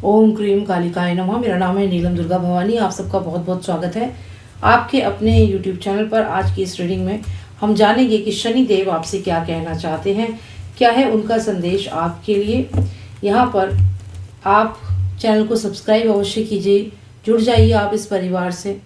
ओम cream कालिकाय नमः। मेरा नाम है नीलम दुर्गा भवानी। आप सबका बहुत बहुत स्वागत है आपके अपने YouTube चैनल पर। आज की इस रीडिंग में हम जानेंगे कि शनि देव आपसे क्या कहना चाहते हैं, क्या है उनका संदेश आपके लिए। यहाँ पर आप चैनल को सब्सक्राइब अवश्य कीजिए, जुड़ जाइए आप इस परिवार से।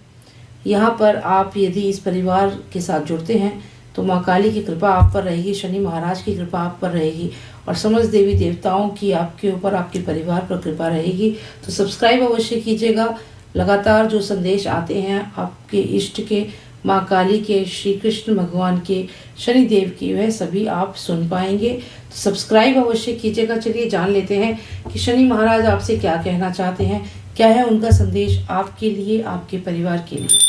यहाँ पर आप यदि इस परिवार के साथ जुड़ते हैं तो माँ काली की कृपा आप पर रहेगी, शनि महाराज की कृपा आप पर रहेगी और समस्त देवी देवताओं की आपके ऊपर, आपके परिवार पर कृपा रहेगी। तो सब्सक्राइब अवश्य कीजिएगा। लगातार जो संदेश आते हैं आपके इष्ट के, माँ काली के, श्री कृष्ण भगवान के, शनि देव की, वह सभी आप सुन पाएंगे। तो सब्सक्राइब अवश्य कीजिएगा। चलिए जान लेते हैं कि शनि महाराज आपसे क्या कहना चाहते हैं, क्या है उनका संदेश आपके लिए, आपके परिवार के लिए।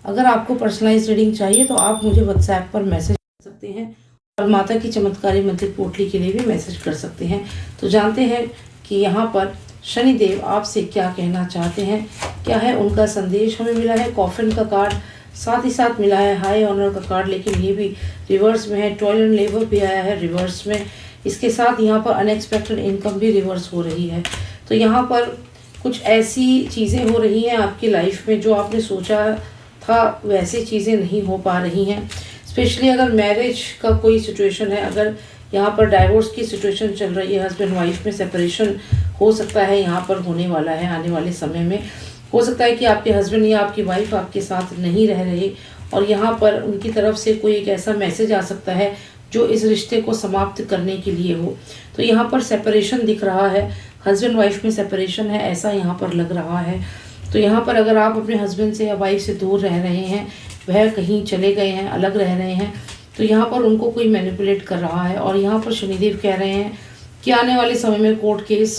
अगर आपको पर्सनलाइज रीडिंग चाहिए तो आप मुझे व्हाट्सएप पर मैसेज कर सकते हैं और माता की चमत्कारी मंत्र पोटली के लिए भी मैसेज कर सकते हैं। तो जानते हैं कि यहाँ पर शनि देव आपसे क्या कहना चाहते हैं, क्या है उनका संदेश। हमें मिला है कॉफिन का कार्ड, साथ ही साथ मिला है हाई ऑनर का कार्ड, लेकिन ये भी रिवर्स में है। टॉयल एंड लेबर भी आया है रिवर्स में। इसके साथ यहाँ पर अनएक्सपेक्टेड इनकम भी रिवर्स हो रही है। तो यहाँ पर कुछ ऐसी चीज़ें हो रही हैं आपकी लाइफ में जो आपने सोचा था वैसी चीज़ें नहीं हो पा रही हैं। स्पेशली अगर मैरिज का कोई सिचुएशन है, अगर यहाँ पर डाइवोर्स की सिचुएशन चल रही है, हस्बैंड वाइफ में सेपरेशन हो सकता है, यहाँ पर होने वाला है आने वाले समय में। हो सकता है कि आपके हस्बैंड या आपकी वाइफ आपके साथ नहीं रह रहे और यहाँ पर उनकी तरफ से कोई एक ऐसा मैसेज आ सकता है जो इस रिश्ते को समाप्त करने के लिए हो। तो यहाँ पर सेपरेशन दिख रहा है, हस्बैंड वाइफ में सेपरेशन है ऐसा यहाँ पर लग रहा है। तो यहाँ पर अगर आप अपने हस्बैंड से या वाइफ से दूर रह रहे हैं, वह कहीं चले गए हैं, अलग रह रहे हैं, तो यहाँ पर उनको कोई मैनिपुलेट कर रहा है। और यहाँ पर शनिदेव कह रहे हैं कि आने वाले समय में कोर्ट केस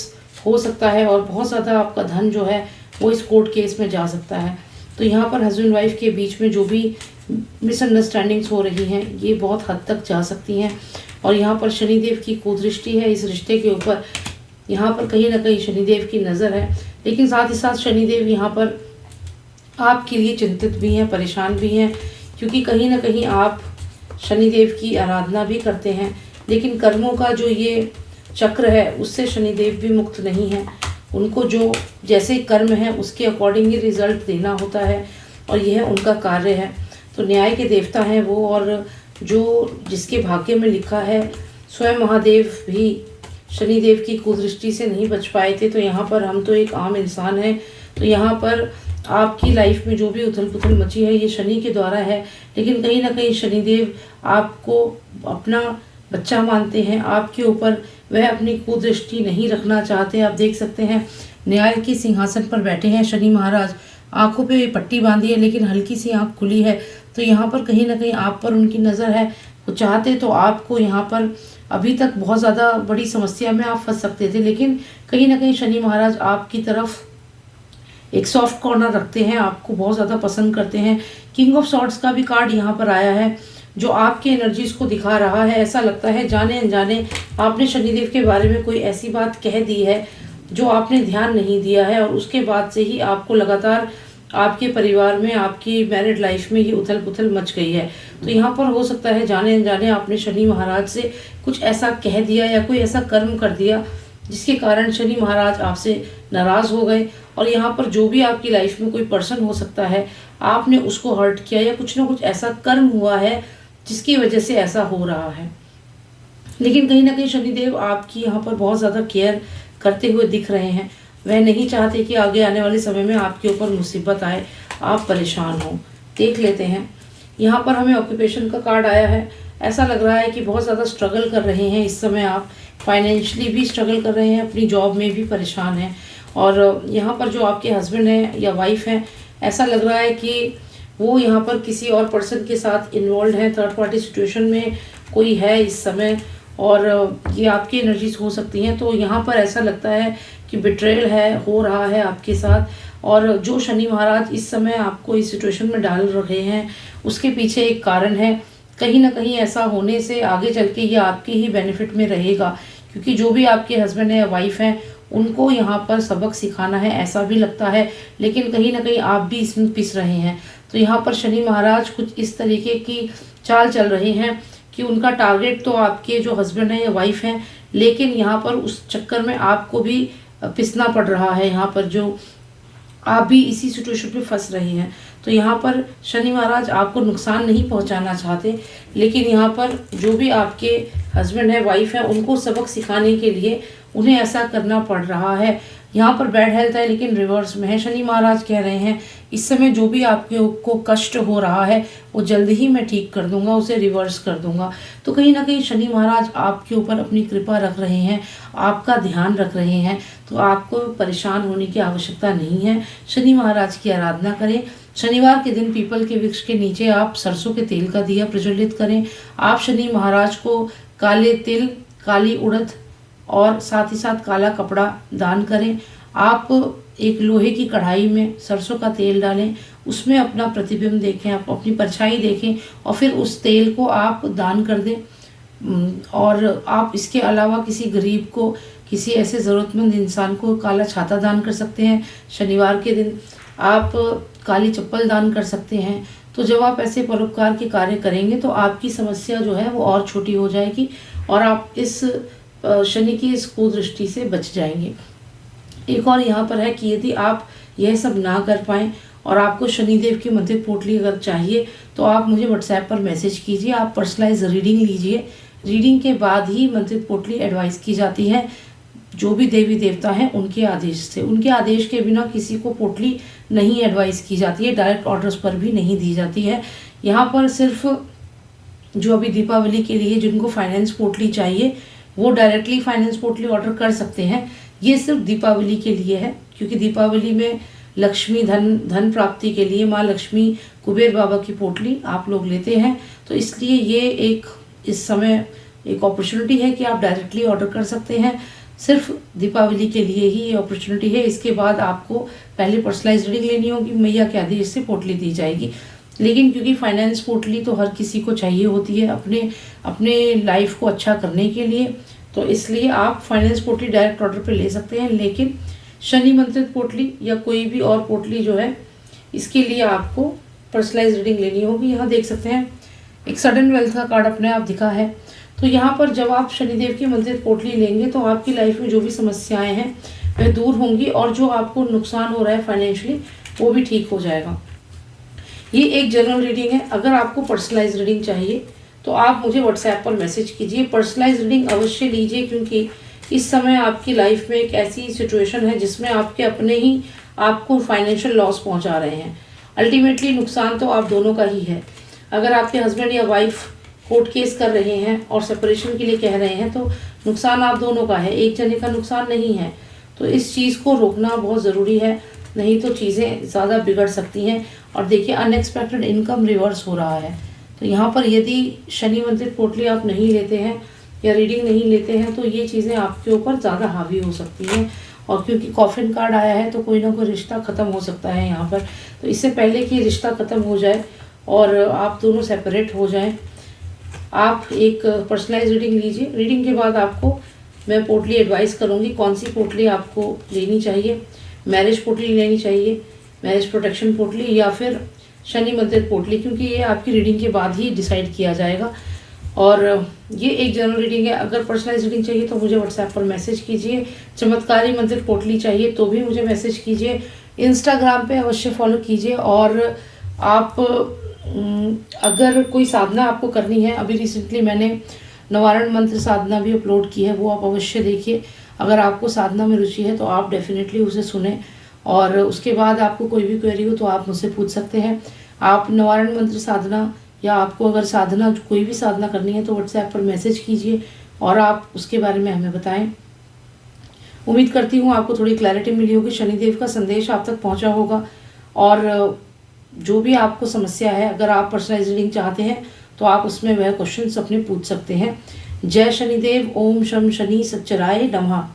हो सकता है और बहुत ज़्यादा आपका धन जो है वो इस कोर्ट केस में जा सकता है। तो यहाँ पर हस्बैंड वाइफ के बीच में जो भी मिसअंडरस्टैंडिंग्स हो रही हैं ये बहुत हद तक जा सकती हैं। और यहाँ पर शनिदेव की कुदृष्टि है इस रिश्ते के ऊपर। यहाँ पर कहीं ना कहीं शनिदेव की नज़र है, लेकिन साथ ही साथ शनिदेव यहाँ पर आपके लिए चिंतित भी हैं, परेशान भी हैं, क्योंकि कहीं ना कहीं आप शनिदेव की आराधना भी करते हैं, लेकिन कर्मों का जो ये चक्र है उससे शनिदेव भी मुक्त नहीं है। उनको जो जैसे कर्म है उसके अकॉर्डिंग ही रिजल्ट देना होता है और यह उनका कार्य है। तो न्याय के देवता हैं वो, और जो जिसके भाग्य में लिखा है, स्वयं महादेव भी शनिदेव की कुदृष्टि से नहीं बच पाए थे। तो यहाँ पर हम तो एक आम इंसान हैं। तो यहाँ पर आपकी लाइफ में जो भी उथल पुथल मची है ये शनि के द्वारा है, लेकिन कहीं ना कहीं शनिदेव आपको अपना बच्चा मानते हैं, आपके ऊपर वह अपनी कुदृष्टि नहीं रखना चाहते। आप देख सकते हैं न्याय के सिंहासन पर बैठे हैं शनि महाराज, आंखों पे पट्टी बांधी है लेकिन हल्की सी आंख खुली है। तो यहाँ पर कहीं ना कहीं आप पर उनकी नज़र है। वो चाहते तो आपको यहाँ पर अभी तक बहुत ज़्यादा बड़ी समस्या में आप फंस सकते थे, लेकिन कहीं ना कहीं शनि महाराज आपकी तरफ एक सॉफ्ट कॉर्नर रखते हैं, आपको बहुत ज़्यादा पसंद करते हैं। किंग ऑफ सॉर्ड्स का भी कार्ड यहाँ पर आया है जो आपके एनर्जीज को दिखा रहा है। ऐसा लगता है जाने अनजाने आपने शनिदेव के बारे में कोई ऐसी बात कह दी है जो आपने ध्यान नहीं दिया है और उसके बाद से ही आपको लगातार आपके परिवार में, आपकी मैरिड लाइफ में ये उथल पुथल मच गई है। तो यहाँ पर हो सकता है जाने अनजाने आपने शनि महाराज से कुछ ऐसा कह दिया या कोई ऐसा कर्म कर दिया जिसके कारण शनि महाराज आपसे नाराज़ हो गए। और यहाँ पर जो भी आपकी लाइफ में कोई पर्सन हो सकता है, आपने उसको हर्ट किया या कुछ ना कुछ ऐसा कर्म हुआ है जिसकी वजह से ऐसा हो रहा है। लेकिन कहीं ना कहीं शनिदेव आपकी यहाँ पर बहुत ज़्यादा केयर करते हुए दिख रहे हैं। वह नहीं चाहते कि आगे आने वाले समय में आपके ऊपर मुसीबत आए, आप परेशान हो। देख लेते हैं, यहाँ पर हमें ऑक्यूपेशन का कार्ड आया है। ऐसा लग रहा है कि बहुत ज़्यादा स्ट्रगल कर रहे हैं इस समय आप, फाइनेंशियली भी स्ट्रगल कर रहे हैं, अपनी जॉब में भी परेशान हैं। और यहाँ पर जो आपके हस्बैंड हैं या वाइफ हैं, ऐसा लग रहा है कि वो यहाँ पर किसी और पर्सन के साथ इन्वॉल्व हैं, थर्ड पार्टी सिचुएशन में कोई है इस समय, और ये आपकी एनर्जीज हो सकती हैं। तो यहाँ पर ऐसा लगता है कि बिट्रेयल है, हो रहा है आपके साथ, और जो शनि महाराज इस समय आपको इस सिचुएशन में डाल रहे हैं उसके पीछे एक कारण है। कहीं ना कहीं ऐसा होने से आगे चल के ये आपके ही बेनिफिट में रहेगा, क्योंकि जो भी आपके हस्बैंड है या वाइफ हैं उनको यहाँ पर सबक सिखाना है ऐसा भी लगता है, लेकिन कहीं ना कहीं आप भी इसमें पिस रहे हैं। तो यहाँ पर शनि महाराज कुछ इस तरीके की चाल चल रहे हैं कि उनका टारगेट तो आपके जो हस्बैंड है या वाइफ हैं, लेकिन यहाँ पर उस चक्कर में आपको भी पिसना पड़ रहा है। यहाँ पर जो आप भी इसी सिचुएशन पे फंस रहे हैं। तो यहाँ पर शनि महाराज आपको नुकसान नहीं पहुँचाना चाहते, लेकिन यहाँ पर जो भी आपके हस्बैंड है, वाइफ है, उनको सबक सिखाने के लिए उन्हें ऐसा करना पड़ रहा है। यहाँ पर बैड हेल्थ है लेकिन रिवर्स में है। शनि महाराज कह रहे हैं इस समय जो भी आपके को कष्ट हो रहा है वो जल्दी ही मैं ठीक कर दूंगा, उसे रिवर्स कर दूंगा। तो कहीं ना कहीं शनि महाराज आपके ऊपर अपनी कृपा रख रहे हैं, आपका ध्यान रख रहे हैं। तो आपको परेशान होने की आवश्यकता नहीं है। शनि महाराज की आराधना करें। शनिवार के दिन पीपल के वृक्ष के नीचे आप सरसों के तेल का दिया प्रज्वलित करें। आप शनि महाराज को काले तिल, काली उड़द और साथ ही साथ काला कपड़ा दान करें। आप एक लोहे की कढ़ाई में सरसों का तेल डालें, उसमें अपना प्रतिबिंब देखें, आप अपनी परछाई देखें और फिर उस तेल को आप दान कर दें। और आप इसके अलावा किसी गरीब को, किसी ऐसे ज़रूरतमंद इंसान को काला छाता दान कर सकते हैं। शनिवार के दिन आप काली चप्पल दान कर सकते हैं। तो जब आप ऐसे परोपकार के कार्य करेंगे तो आपकी समस्या जो है वो और छोटी हो जाएगी और आप इस शनि की इस कुदृष्टि से बच जाएंगे। एक और यहाँ पर है कि यदि आप यह सब ना कर पाएँ और आपको शनिदेव की मंत्रित पोटली अगर चाहिए तो आप मुझे व्हाट्सएप पर मैसेज कीजिए। आप पर्सनलाइज रीडिंग लीजिए। रीडिंग के बाद ही मंत्रित पोटली एडवाइस की जाती है। जो भी देवी देवता हैं उनके आदेश से, उनके आदेश के बिना किसी को पोटली नहीं एडवाइस की जाती है। डायरेक्ट ऑर्डर्स पर भी नहीं दी जाती है। यहाँ पर सिर्फ जो अभी दीपावली के लिए जिनको फाइनेंस पोटली चाहिए वो डायरेक्टली फाइनेंस पोटली ऑर्डर कर सकते हैं। ये सिर्फ दीपावली के लिए है, क्योंकि दीपावली में लक्ष्मी धन प्राप्ति के लिए माँ लक्ष्मी कुबेर बाबा की पोटली आप लोग लेते हैं। तो इसलिए ये एक इस समय एक अपॉर्चुनिटी है कि आप डायरेक्टली ऑर्डर कर सकते हैं। सिर्फ दीपावली के लिए ही ये अपॉर्चुनिटी है। इसके बाद आपको पहले पर्सनलाइज रीडिंग लेनी होगी, मैया के आदेश से पोटली दी जाएगी। लेकिन क्योंकि फाइनेंस पोटली तो हर किसी को चाहिए होती है अपने लाइफ को अच्छा करने के लिए, तो इसलिए आप फाइनेंस पोटली डायरेक्ट ऑर्डर पे ले सकते हैं। लेकिन शनि मंत्रित पोटली या कोई भी और पोटली जो है इसके लिए आपको पर्सनलाइज रीडिंग लेनी होगी। यहाँ देख सकते हैं एक सडन वेल्थ का कार्ड अपने आप दिखा है। तो यहाँ पर जब आप शनिदेव की मंत्रित पोटली लेंगे तो आपकी लाइफ में जो भी समस्याएं हैं वह दूर होंगी और जो आपको नुकसान हो रहा है फाइनेंशियली वो भी ठीक हो जाएगा। ये एक जनरल रीडिंग है। अगर आपको पर्सनलाइज रीडिंग चाहिए तो आप मुझे व्हाट्सएप पर मैसेज कीजिए। पर्सनलाइज रीडिंग अवश्य लीजिए, क्योंकि इस समय आपकी लाइफ में एक ऐसी सिचुएशन है जिसमें आपके अपने ही आपको फाइनेंशियल लॉस पहुंचा रहे हैं। अल्टीमेटली नुकसान तो आप दोनों का ही है। अगर आपके हस्बैंड या वाइफ कोर्ट केस कर रहे हैं और सेपरेशन के लिए कह रहे हैं तो नुकसान आप दोनों का है, एक जने का नुकसान नहीं है। तो इस चीज़ को रोकना बहुत ज़रूरी है, नहीं तो चीज़ें ज़्यादा बिगड़ सकती हैं। और देखिए अनएक्सपेक्टेड इनकम रिवर्स हो रहा है। तो यहाँ पर यदि शनि मंत्रित पोटली आप नहीं लेते हैं या रीडिंग नहीं लेते हैं तो ये चीज़ें आपके ऊपर ज़्यादा हावी हो सकती हैं। और क्योंकि कॉफिन कार्ड आया है तो कोई ना कोई रिश्ता ख़त्म हो सकता है यहाँ पर। तो इससे पहले कि रिश्ता ख़त्म हो जाए और आप दोनों सेपरेट हो जाएं, आप एक पर्सनलाइज रीडिंग लीजिए। रीडिंग के बाद आपको मैं पोटली एडवाइस करूँगी कौन सी पोटली आपको लेनी चाहिए। मैरिज पोटली लेनी चाहिए, मैरिज प्रोटेक्शन पोटली या फिर शनि मंत्रित पोटली, क्योंकि ये आपकी रीडिंग के बाद ही डिसाइड किया जाएगा। और ये एक जनरल रीडिंग है। अगर पर्सनलाइज रीडिंग चाहिए तो मुझे व्हाट्सएप पर मैसेज कीजिए। चमत्कारी मंत्रित पोटली चाहिए तो भी मुझे मैसेज कीजिए। इंस्टाग्राम पे अवश्य फॉलो कीजिए। और आप अगर कोई साधना आपको करनी है, अभी रिसेंटली मैंने निवारण मंत्र साधना भी अपलोड की है, वो आप अवश्य देखिए। अगर आपको साधना में रुचि है तो आप डेफिनेटली उसे सुने और उसके बाद आपको कोई भी क्वेरी हो तो आप मुझसे पूछ सकते हैं। आप निवारण मंत्र साधना या आपको अगर साधना कोई भी साधना करनी है तो व्हाट्सएप पर मैसेज कीजिए और आप उसके बारे में हमें बताएं। उम्मीद करती हूँ आपको थोड़ी क्लैरिटी मिली होगी, शनिदेव का संदेश आप तक पहुँचा होगा। और जो भी आपको समस्या है, अगर आप पर्सनलाइज रीडिंग चाहते हैं तो आप उसमें वह क्वेश्चंस अपने पूछ सकते हैं। जय शनिदेव। ओम शम शनि सच्चराय नमः।